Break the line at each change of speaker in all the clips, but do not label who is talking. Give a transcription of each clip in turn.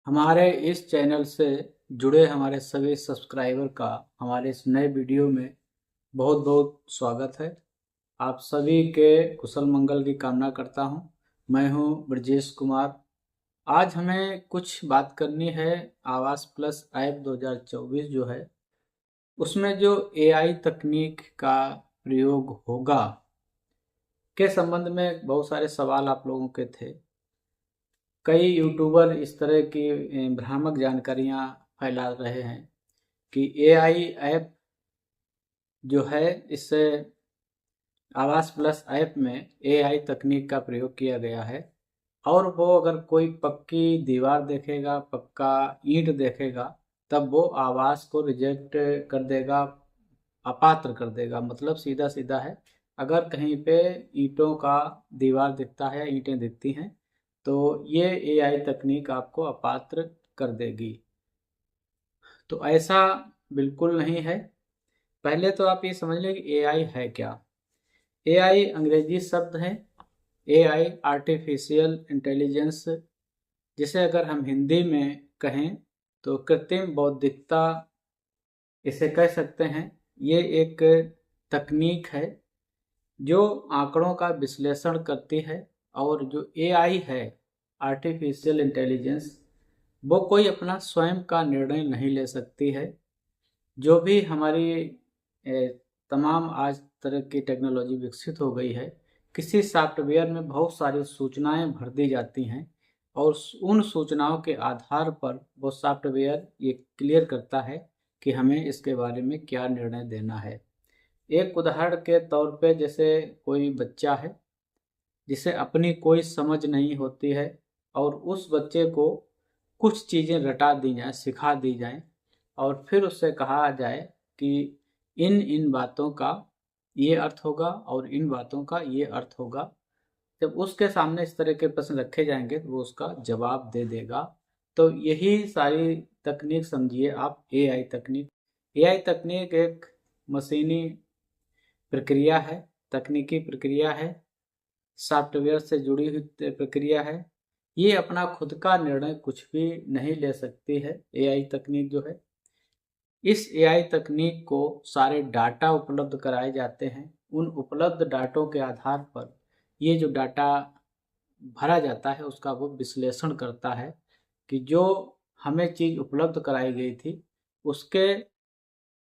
हमारे इस चैनल से जुड़े हमारे सभी सब्सक्राइबर का हमारे इस नए वीडियो में बहुत बहुत स्वागत है। आप सभी के कुशल मंगल की कामना करता हूं। मैं हूं ब्रजेश कुमार। आज हमें कुछ बात करनी है। आवास प्लस ऐप 2024 जो है उसमें जो एआई तकनीक का प्रयोग होगा के संबंध में बहुत सारे सवाल आप लोगों के थे। कई यूट्यूबर इस तरह की भ्रामक जानकारियां फैला रहे हैं कि एआई ऐप जो है इससे आवास प्लस ऐप में एआई तकनीक का प्रयोग किया गया है और वो अगर कोई पक्की दीवार देखेगा, पक्का ईंट देखेगा, तब वो आवास को रिजेक्ट कर देगा, अपात्र कर देगा। मतलब सीधा सीधा है, अगर कहीं पे ईंटों का दीवार दिखता है, ईंटें दिखती हैं, तो ये एआई तकनीक आपको अपात्र कर देगी। तो ऐसा बिल्कुल नहीं है। पहले तो आप ये समझ लें कि एआई है क्या। एआई अंग्रेजी शब्द है। एआई आर्टिफिशियल इंटेलिजेंस, जिसे अगर हम हिंदी में कहें तो कृत्रिम बौद्धिकता इसे कह सकते हैं। ये एक तकनीक है जो आंकड़ों का विश्लेषण करती है। और जो एआई है, आर्टिफिशियल इंटेलिजेंस, वो कोई अपना स्वयं का निर्णय नहीं ले सकती है। जो भी हमारी तमाम आज तरह की टेक्नोलॉजी विकसित हो गई है, किसी सॉफ्टवेयर में बहुत सारी सूचनाएं भर दी जाती हैं और उन सूचनाओं के आधार पर वो सॉफ्टवेयर ये क्लियर करता है कि हमें इसके बारे में क्या निर्णय देना है। एक उदाहरण के तौर पे, जैसे कोई बच्चा है जिसे अपनी कोई समझ नहीं होती है और उस बच्चे को कुछ चीज़ें रटा दी जाएं, सिखा दी जाएं और फिर उससे कहा जाए कि इन इन बातों का ये अर्थ होगा और इन बातों का ये अर्थ होगा। जब उसके सामने इस तरह के प्रश्न रखे जाएंगे तो वो उसका जवाब दे देगा। तो यही सारी तकनीक समझिए आप एआई तकनीक। एआई तकनीक एक मशीनी प्रक्रिया है, तकनीकी प्रक्रिया है, सॉफ्टवेयर से जुड़ी हुई प्रक्रिया है। ये अपना खुद का निर्णय कुछ भी नहीं ले सकती है एआई तकनीक जो है। इस एआई तकनीक को सारे डाटा उपलब्ध कराए जाते हैं। उन उपलब्ध डाटों के आधार पर ये जो डाटा भरा जाता है उसका वो विश्लेषण करता है कि जो हमें चीज़ उपलब्ध कराई गई थी उसके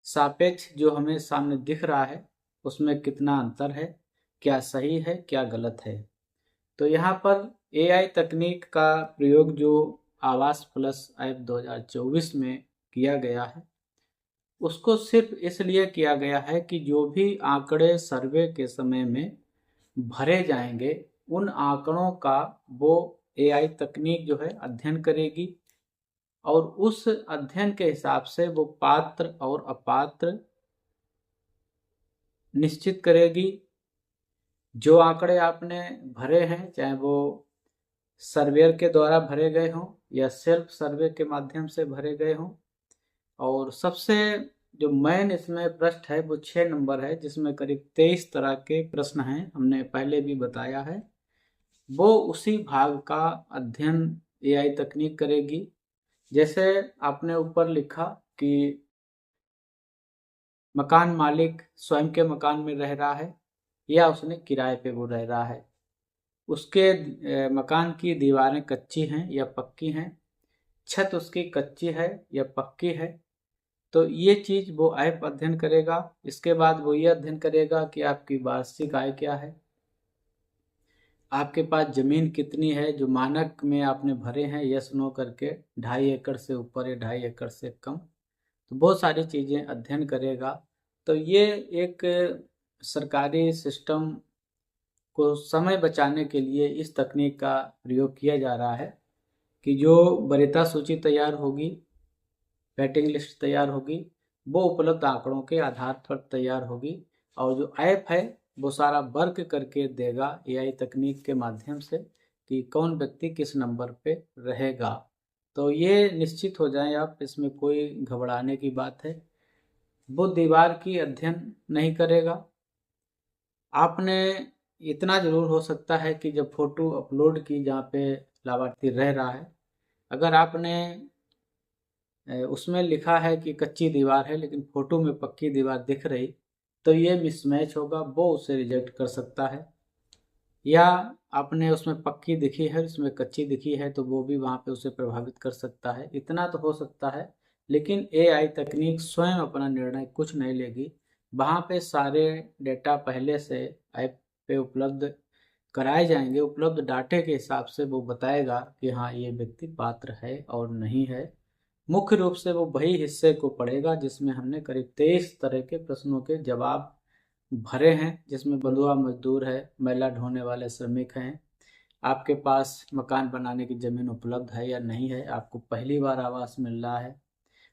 सापेक्ष जो हमें सामने दिख रहा है उसमें कितना अंतर है, क्या सही है, क्या गलत है। तो यहाँ पर एआई तकनीक का प्रयोग जो आवास प्लस ऐप 2024 में किया गया है, उसको सिर्फ इसलिए किया गया है कि जो भी आंकड़े सर्वे के समय में भरे जाएंगे, उन आंकड़ों का वो एआई तकनीक जो है अध्ययन करेगी और उस अध्ययन के हिसाब से वो पात्र और अपात्र निश्चित करेगी। जो आंकड़े आपने भरे हैं, चाहे वो सर्वेयर के द्वारा भरे गए हों या सेल्फ सर्वे के माध्यम से भरे गए हों। और सबसे जो मेन इसमें प्रश्न है वो 6 नंबर है, जिसमें करीब 23 तरह के प्रश्न हैं, हमने पहले भी बताया है। वो उसी भाग का अध्ययन एआई तकनीक करेगी। जैसे आपने ऊपर लिखा कि मकान मालिक स्वयं के मकान में रह रहा है या उसने किराए पे वो रह रहा है, उसके मकान की दीवारें कच्ची हैं या पक्की हैं, छत उसकी कच्ची है या पक्की है। तो ये चीज़ वो ऐप अध्ययन करेगा। इसके बाद वो ये अध्ययन करेगा कि आपकी वार्षिक आय क्या है, आपके पास ज़मीन कितनी है जो मानक में आपने भरे हैं यस नो करके, 2.5 एकड़ से ऊपर या 2.5 एकड़ से कम। तो बहुत सारी चीज़ें अध्ययन करेगा। तो ये एक सरकारी सिस्टम को समय बचाने के लिए इस तकनीक का प्रयोग किया जा रहा है कि जो वरीयता सूची तैयार होगी, वेटिंग लिस्ट तैयार होगी, वो उपलब्ध आंकड़ों के आधार पर तैयार होगी और जो ऐप है वो सारा वर्क करके देगा एआई तकनीक के माध्यम से कि कौन व्यक्ति किस नंबर पे रहेगा। तो ये निश्चित हो जाए आप, इसमें कोई घबराने की बात है। वो दीवार की अध्ययन नहीं करेगा। आपने इतना ज़रूर हो सकता है कि जब फ़ोटो अपलोड की जहाँ पे लाभार्थी रह रहा है, अगर आपने उसमें लिखा है कि कच्ची दीवार है लेकिन फोटो में पक्की दीवार दिख रही, तो ये मिसमैच होगा, वो उसे रिजेक्ट कर सकता है। या आपने उसमें पक्की दिखी है, उसमें कच्ची दिखी है, तो वो भी वहाँ पे उसे प्रभावित कर सकता है। इतना तो हो सकता है, लेकिन एआई तकनीक स्वयं अपना निर्णय कुछ नहीं लेगी। वहाँ पे सारे डेटा पहले से ऐप पे उपलब्ध कराए जाएंगे। उपलब्ध डाटे के हिसाब से वो बताएगा कि हाँ, ये व्यक्ति पात्र है और नहीं है। मुख्य रूप से वो वही हिस्से को पढ़ेगा जिसमें हमने करीब 23 तरह के प्रश्नों के जवाब भरे हैं, जिसमें बंधुआ मजदूर है, मैला ढोने वाले श्रमिक हैं, आपके पास मकान बनाने की जमीन उपलब्ध है या नहीं है, आपको पहली बार आवास मिल रहा है,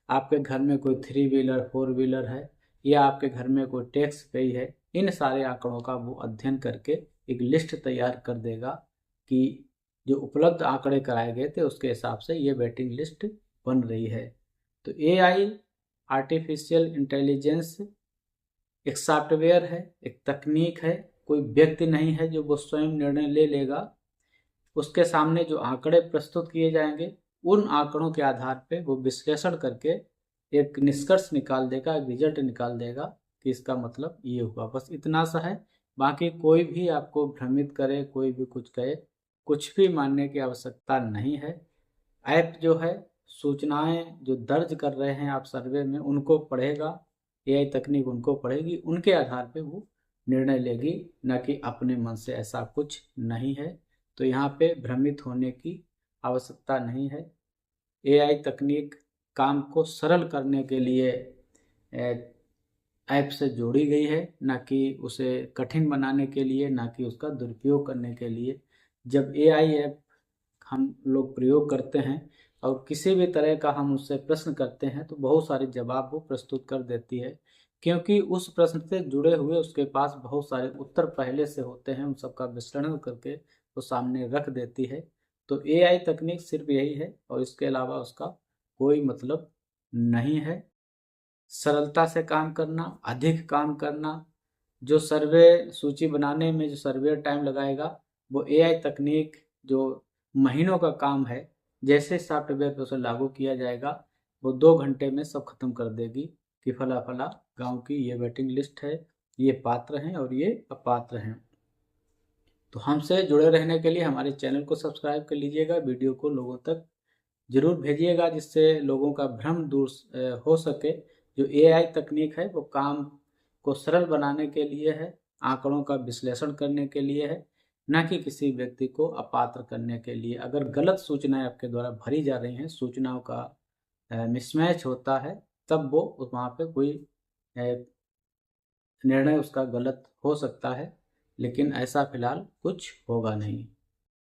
आपके घर में कोई 3 व्हीलर 4 व्हीलर है, या आपके घर में कोई टैक्स गई है। इन सारे आंकड़ों का वो अध्ययन करके एक लिस्ट तैयार कर देगा कि जो उपलब्ध आंकड़े कराए गए थे उसके हिसाब से ये वेटिंग लिस्ट बन रही है। तो एआई आर्टिफिशियल इंटेलिजेंस एक सॉफ्टवेयर है, एक तकनीक है, कोई व्यक्ति नहीं है जो वो स्वयं निर्णय ले लेगा। उसके सामने जो आंकड़े प्रस्तुत किए जाएंगे, उन आंकड़ों के आधार पे वो विश्लेषण करके एक निष्कर्ष निकाल देगा, एक रिजल्ट निकाल देगा कि इसका मतलब ये हुआ। बस इतना सा है। बाकी कोई भी आपको भ्रमित करे, कोई भी कुछ कहे, कुछ भी मानने की आवश्यकता नहीं है। ऐप जो है, सूचनाएं जो दर्ज कर रहे हैं आप सर्वे में, उनको पढ़ेगा, एआई तकनीक उनको पढ़ेगी, उनके आधार पे वो निर्णय लेगी, न कि अपने मन से। ऐसा कुछ नहीं है। तो यहाँ पे भ्रमित होने की आवश्यकता नहीं है। एआई तकनीक काम को सरल करने के लिए ऐप से जोड़ी गई है, ना कि उसे कठिन बनाने के लिए, ना कि उसका दुरुपयोग करने के लिए। जब एआई ऐप हम लोग प्रयोग करते हैं और किसी भी तरह का हम उससे प्रश्न करते हैं, तो बहुत सारे जवाब वो प्रस्तुत कर देती है, क्योंकि उस प्रश्न से जुड़े हुए उसके पास बहुत सारे उत्तर पहले से होते हैं। उन सबका विश्लेषण करके वो सामने रख देती है। तो एआई तकनीक सिर्फ यही है और इसके अलावा उसका कोई मतलब नहीं है। सरलता से काम करना, अधिक काम करना, जो सर्वे सूची बनाने में जो सर्वे टाइम लगाएगा, वो एआई तकनीक जो महीनों का काम है, जैसे सॉफ्टवेयर पे उसे लागू किया जाएगा, वो 2 घंटे में सब खत्म कर देगी कि फला फला गांव की ये वेटिंग लिस्ट है, ये पात्र हैं और ये अपात्र हैं। तो हमसे जुड़े रहने के लिए हमारे चैनल को सब्सक्राइब कर लीजिएगा, वीडियो को लोगों तक जरूर भेजिएगा, जिससे लोगों का भ्रम दूर हो सके। जो एआई तकनीक है वो काम को सरल बनाने के लिए है, आंकड़ों का विश्लेषण करने के लिए है, न कि किसी व्यक्ति को अपात्र करने के लिए। अगर गलत सूचनाएं आपके द्वारा भरी जा रही हैं, सूचनाओं का मिसमैच होता है, तब वो वहाँ पे कोई निर्णय उसका गलत हो सकता है, लेकिन ऐसा फिलहाल कुछ होगा नहीं।